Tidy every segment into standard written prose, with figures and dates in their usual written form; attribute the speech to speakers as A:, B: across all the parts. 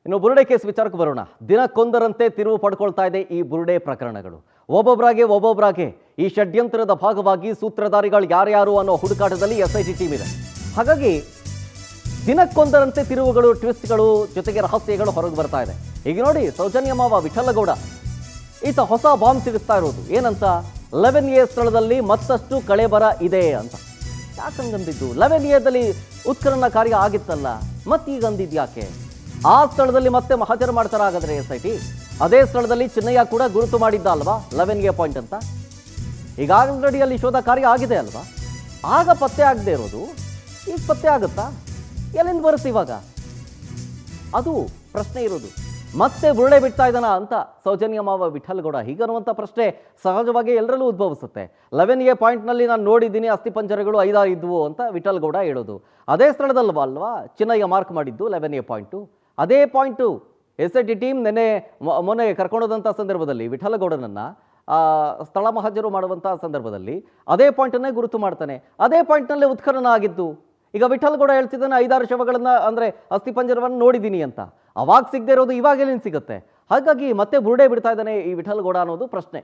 A: ಇನ್ನು ಬುರುಡೆ ಕೇಸ್ ವಿಚಾರಕ್ಕೆ ಬರೋಣ. ದಿನಕ್ಕೊಂದರಂತೆ ತಿರುವು ಪಡ್ಕೊಳ್ತಾ ಇದೆ ಈ ಬುರುಡೆ ಪ್ರಕರಣಗಳು. ಒಬ್ಬೊಬ್ಬರಾಗೆ ಈ ಷಡ್ಯಂತ್ರದ ಭಾಗವಾಗಿ ಸೂತ್ರಧಾರಿಗಳು ಯಾರ್ಯಾರು ಅನ್ನೋ ಹುಡುಕಾಟದಲ್ಲಿ SIT ಟೀಮ್ ಇದೆ. ಹಾಗಾಗಿ ದಿನಕ್ಕೊಂದರಂತೆ ತಿರುವುಗಳು, ಟ್ವಿಸ್ಟ್ಗಳು, ಜೊತೆಗೆ ರಹಸ್ಯಗಳು ಹೊರಗೆ ಬರ್ತಾ ಇದೆ. ಈಗ ನೋಡಿ, ಸೌಜನ್ಯ ಮಾವ ವಿಠಲಗೌಡ ಈತ ಹೊಸ ಬಾಂಬ್ ಸಿಗಿಸ್ತಾ ಇರೋದು. ಏನಂತ? 11A ಸ್ಥಳದಲ್ಲಿ ಮತ್ತಷ್ಟು ಕಳೆಬರ ಇದೆ ಅಂತ. ಯಾಕಂಗಂದಿದ್ದು? 11Aದಲ್ಲಿ ಉತ್ಖನನ ಕಾರ್ಯ ಆಗಿತ್ತಲ್ಲ, ಮತ್ತೀಗ ಅಂದಿದ್ಯಾಕೆ? ಆ ಸ್ಥಳದಲ್ಲಿ ಮತ್ತೆ ಮಹಜರು ಮಾಡ್ತಾರ ಹಾಗಾದ್ರೆ SIT? ಅದೇ ಸ್ಥಳದಲ್ಲಿ ಚಿನ್ನಯ್ಯ ಕೂಡ ಗುರುತು ಮಾಡಿದ್ದ ಅಲ್ವಾ 11A ಪಾಯಿಂಟ್ ಅಂತ? ಈಗ ಆಲ್ರೆಡಿ ಅಲ್ಲಿ ಶೋಧ ಕಾರ್ಯ ಆಗಿದೆ ಅಲ್ವಾ? ಆಗ ಪತ್ತೆ ಆಗದೆ ಇರೋದು ಈಗ ಪತ್ತೆ ಆಗುತ್ತಾ? ಎಲ್ಲಿಂದ ಬರುತ್ತೆ ಇವಾಗ? ಅದು ಪ್ರಶ್ನೆ ಇರೋದು. ಮತ್ತೆ ಬುರುಡೆ ಬಿಡ್ತಾ ಇದ್ದಾನ ಅಂತ ಸೌಜನ್ಯ ಮಾವ ವಿಠಲಗೌಡ ಹೀಗನ್ನುವಂಥ ಪ್ರಶ್ನೆ ಸಹಜವಾಗಿ ಎಲ್ಲರಲ್ಲೂ ಉದ್ಭವಿಸುತ್ತೆ. 11A ಪಾಯಿಂಟ್ನಲ್ಲಿ ನಾನು ನೋಡಿದ್ದೀನಿ ಅಸ್ಥಿಪಂಜರಗಳು 5-6 ಇದ್ವು ಅಂತ ವಿಠಲಗೌಡ ಹೇಳೋದು. ಅದೇ ಸ್ಥಳದಲ್ವಾ ಚಿನ್ನಯ್ಯ ಮಾರ್ಕ್ ಮಾಡಿದ್ದು 11A ಪಾಯಿಂಟು. ಅದೇ ಪಾಯಿಂಟು SIT ಟೀಮ್ ಮೊನ್ನೆ ಕರ್ಕೊಂಡೋದಂಥ ಸಂದರ್ಭದಲ್ಲಿ ವಿಠಲಗೌಡನನ್ನು ಸ್ಥಳ ಮಹಜರು ಮಾಡುವಂಥ ಸಂದರ್ಭದಲ್ಲಿ ಅದೇ ಪಾಯಿಂಟನ್ನೇ ಗುರುತು ಮಾಡ್ತಾನೆ. ಅದೇ ಪಾಯಿಂಟ್ನಲ್ಲೇ ಉತ್ಖನನ ಆಗಿದ್ದು. ಈಗ ವಿಠಲಗೌಡ ಹೇಳ್ತಿದ್ದಾನೆ 5-6 ಶವಗಳನ್ನು ಅಂದರೆ ಅಸ್ಥಿಪಂಜರವನ್ನು ನೋಡಿದ್ದೀನಿ ಅಂತ. ಅವಾಗ ಸಿಗದೆ ಇರೋದು ಇವಾಗ ಎಲ್ಲಿಂದ ಸಿಗುತ್ತೆ? ಹಾಗಾಗಿ ಮತ್ತೆ ಬುರುಡೆ ಬಿಡ್ತಾ ಇದ್ದಾನೆ ಈ ವಿಠಲಗೌಡ ಅನ್ನೋದು ಪ್ರಶ್ನೆ.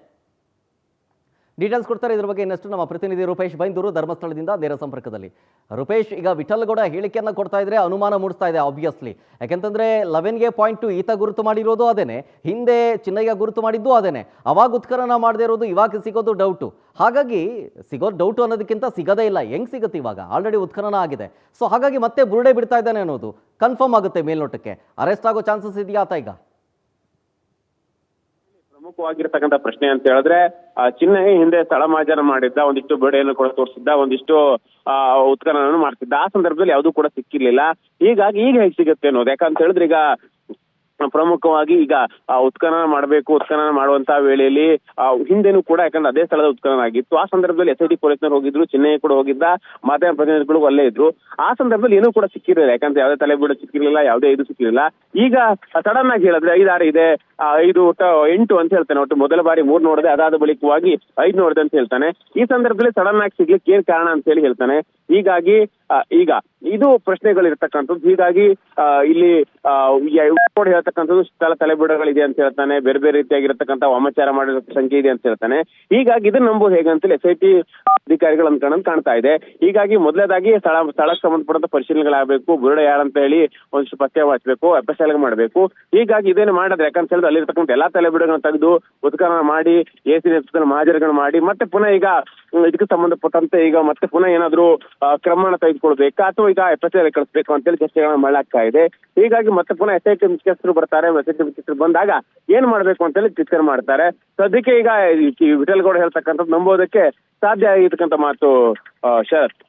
A: ಡೀಟೇಲ್ಸ್ ಕೊಡ್ತಾರೆ ಇದ್ರ ಬಗ್ಗೆ ಇನ್ನಷ್ಟು ನಮ್ಮ ಪ್ರತಿನಿಧಿ ರೂಪೇಶ್ ಬೈಂದೂರು ಧರ್ಮಸ್ಥಳದಿಂದ ನೇರ ಸಂಪರ್ಕದಲ್ಲಿ. ರೂಪೇಶ್, ಈಗ ವಿಠಲಗೌಡ ಹೇಳಿಕೆಯನ್ನು ಕೊಡ್ತಾ ಇದ್ರೆ ಅನುಮಾನ ಮೂಡಿಸ್ತಾ ಇದೆ ಆಬ್ವಿಯಸ್ಲಿ. ಯಾಕೆಂತಂದ್ರೆ 11A ಪಾಯಿಂಟು ಈತ ಗುರುತು ಮಾಡಿರೋದು ಅದೇನೆ, ಹಿಂದೆ ಚಿನ್ನಯ್ಯ ಗುರುತು ಮಾಡಿದ್ದು ಅದೇನೆ. ಅವಾಗ ಉತ್ಖನನ ಮಾಡದೇ ಇರೋದು ಇವಾಗ ಸಿಗೋದು ಡೌಟು. ಹಾಗಾಗಿ ಸಿಗೋದು ಡೌಟು ಅನ್ನೋದಕ್ಕಿಂತ ಸಿಗೋದೇ ಇಲ್ಲ. ಹೆಂಗ್ ಸಿಗುತ್ತೆ ಇವಾಗ? ಆಲ್ರೆಡಿ ಉತ್ಖನನ ಆಗಿದೆ. ಸೊ ಹಾಗಾಗಿ ಮತ್ತೆ ಬುರುಡೆ ಬಿಡ್ತಾ ಇದ್ದಾನೆ ಅನ್ನೋದು ಕನ್ಫರ್ಮ್ ಆಗುತ್ತೆ ಮೇಲ್ನೋಟಕ್ಕೆ. ಅರೆಸ್ಟ್ ಆಗೋ ಚಾನ್ಸಸ್ ಇದೆಯಾ ಆತ ಈಗ?
B: ಪ್ರಮುಖವಾಗಿರ್ತಕ್ಕಂಥ ಪ್ರಶ್ನೆ ಅಂತ ಹೇಳಿದ್ರೆ, ಚಿನ್ನಯ್ಯ ಹಿಂದೆ ಸ್ಥಳ ಮಹಜರು ಮಾಡಿದ್ದ, ಒಂದಿಷ್ಟು ಬುರುಡೆಯನ್ನು ಕೂಡ ತೋರಿಸಿದ್ದ, ಒಂದಿಷ್ಟು ಉತ್ಖನನ ಮಾಡ್ತಿದ್ದ. ಆ ಸಂದರ್ಭದಲ್ಲಿ ಯಾವ್ದು ಕೂಡ ಸಿಕ್ಕಿರ್ಲಿಲ್ಲ. ಹೀಗಾಗಿ ಈಗ ಹೇಗೆ ಸಿಗುತ್ತೆ ಅನ್ನೋದು. ಯಾಕಂತ ಹೇಳಿದ್ರೆ ಈಗ ಪ್ರಮುಖವಾಗಿ ಈಗ ಉತ್ಖನನ ಮಾಡಬೇಕು, ಉತ್ಖನನ ಮಾಡುವಂತಹ ವೇಳೆಯಲ್ಲಿ ಹಿಂದೆನೂ ಕೂಡ, ಯಾಕಂದ್ರೆ ಅದೇ ಸ್ಥಳದ ಉತ್ಖನನ ಆಗಿತ್ತು. ಆ ಸಂದರ್ಭದಲ್ಲಿ SIT ಪೊಲೀಸ್ನವರು ಹೋಗಿದ್ರು, ಚಿನ್ನಯ್ಯ ಕೂಡ ಹೋಗಿದ್ದ, ಮಾಧ್ಯಮ ಪ್ರತಿನಿಧಿಗಳು ಅಲ್ಲೇ ಇದ್ರು. ಆ ಸಂದರ್ಭದಲ್ಲಿ ಏನೂ ಕೂಡ ಸಿಕ್ಕಿರಲಿಲ್ಲ. ಯಾಕಂದ್ರೆ ಯಾವುದೇ ತಲೆಬುಡ ಸಿಕ್ಕಿರಲಿಲ್ಲ, ಯಾವುದೇ ಇದು ಸಿಕ್ಕಿರಲಿಲ್ಲ. ಈಗ ಸಡನ್ ಆಗಿ ಹೇಳಿದ್ರೆ 5-6 ಇದೆ, 5-8 ಅಂತ ಹೇಳ್ತಾನೆ. ಒಟ್ಟು ಮೊದಲ ಬಾರಿ 3 ನೋಡಿದೆ, ಅದಾದ ಬಳಿಕವಾಗಿ 5 ನೋಡಿದೆ ಅಂತ ಹೇಳ್ತಾನೆ. ಈ ಸಂದರ್ಭದಲ್ಲಿ ಸಡನ್ ಆಗಿ ಸಿಗ್ಲಿಕ್ಕೆ ಏನ್ ಕಾರಣ ಅಂತ ಹೇಳಿ ಹೇಳ್ತಾನೆ. ಹೀಗಾಗಿ ಈಗ ಇದು ಪ್ರಶ್ನೆಗಳಿರ್ತಕ್ಕಂಥದ್ದು. ಹೀಗಾಗಿ ಇಲ್ಲಿ ಹೇಳ್ತಕ್ಕಂಥದ್ದು ಸ್ಥಳ ತಲೆಬುಡಗಳಿದೆ ಅಂತ ಹೇಳ್ತಾನೆ, ಬೇರೆ ಬೇರೆ ರೀತಿಯಾಗಿರ್ತಕ್ಕಂಥ ವಾಮಾಚಾರ ಮಾಡಿರೋ ಸಂಖ್ಯೆ ಇದೆ ಅಂತ ಹೇಳ್ತಾನೆ. ಹೀಗಾಗಿ ಇದನ್ನ ನಂಬೋದು ಹೇಗಂತೇಳಿ SIT ಅಧಿಕಾರಿಗಳು ಅನ್ಕೊಂಡ್ ಕಾಣ್ತಾ ಇದೆ. ಹೀಗಾಗಿ ಮೊದಲನೇದಾಗಿ ಸ್ಥಳಕ್ಕೆ ಸಂಬಂಧಪಟ್ಟಂತ ಪರಿಶೀಲನೆಗಳಾಗಬೇಕು, ಬುರುಡೆ ಯಾರಂತ ಹೇಳಿ ಒಂದಿಷ್ಟು ಪತ್ತೆ ಹಚ್ಚಬೇಕು, FSL ಮಾಡಬೇಕು. ಹೀಗಾಗಿ ಇದೇನು ಮಾಡಿದ್ರೆ, ಯಾಕಂತ ಹೇಳಿದ್ರೆ ಅಲ್ಲಿರ್ತಕ್ಕಂಥ ಎಲ್ಲಾ ತಲೆಬುಡಗಳನ್ನ ತೆಗೆದು ಉತ್ಖನನ ಮಾಡಿ ಮಹಾಜರುಗಳು ಮಾಡಿ ಮತ್ತೆ ಪುನಃ ಈಗ ಇದಕ್ಕೆ ಸಂಬಂಧಪಟ್ಟಂತೆ ಈಗ ಮತ್ತೆ ಪುನಃ ಏನಾದ್ರು ಕ್ರಮನ ತೆಗೆದುಕೊಳ್ಬೇಕಾ ಅಥವಾ ಈಗ FSL ಕಳಿಸ್ಬೇಕು ಅಂತೇಳಿ ಚರ್ಚೆಗಳನ್ನ ಮಾಡಲಾಗ್ತಾ ಇದೆ. ಹೀಗಾಗಿ ಮತ್ತೆ ಪುನಃ SIT ಮುಖ್ಯಸ್ಥರು ಬರ್ತಾರೆ. SIT ಮುಖ್ಯಸ್ಥರು ಬಂದಾಗ ಏನ್ ಮಾಡ್ಬೇಕು ಅಂತೇಳಿ ಚಿಂತನೆ ಮಾಡ್ತಾರೆ. ಸದ್ಯಕ್ಕೆ ಈಗ ವಿಠಲಗೌಡ ಹೇಳ್ತಕ್ಕಂಥದ್ದು ನಂಬೋದಕ್ಕೆ ಸಾಧ್ಯ ಆಗಿರ್ತಕ್ಕಂಥ ಮಾತು ಶರತ್.